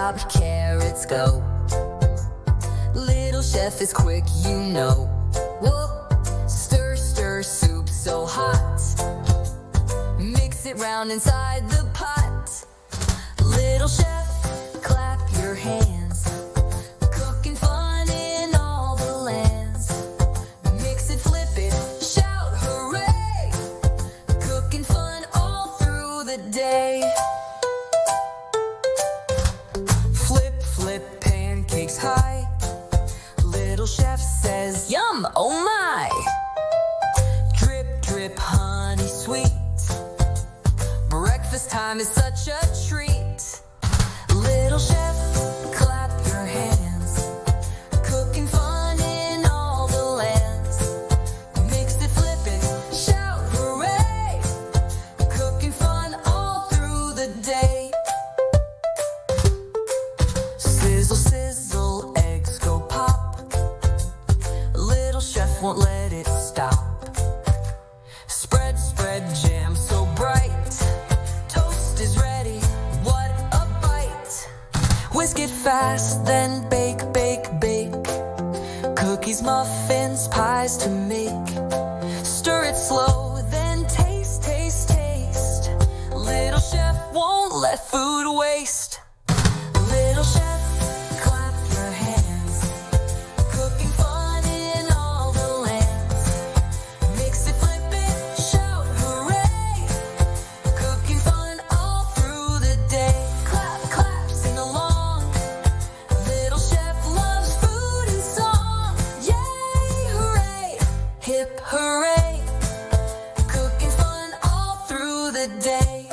chop, carrots go. Little chef is quick, you know. Whoa. Stir, stir, soup so hot. Mix it round inside the pot. Little chef, clap your hands. Cooking fun in all the lands. Mix it, flip it, shout hooray. Cooking fun all through the day. Flip, flip, pancakes high. Little chef says, yum, oh my. Drip, drip, honey sweet. Breakfast time is such a treat. Little chef, clap your hands. Cooking fun in all the lands. Mix it, flip it, shout hooray. Cooking fun all through the day. Sizzle, sizzle, eggs go pop. Little chef won't let it stop. Spread, spread, jam so bright. Toast is ready, what a bite. Whisk it fast, then bake, bake, bake. Cookies, muffins, pies to make. Stir it slow, then taste, taste, taste. Little chef won't let food waste. Little chef, clap your hands. Cooking fun in all the lands. Mix it, flip it, shout hooray. Cooking fun all through the day. Clap, clap, sing along. Little chef loves food and song. Yay, hooray, hip hooray. Cooking fun all through the day.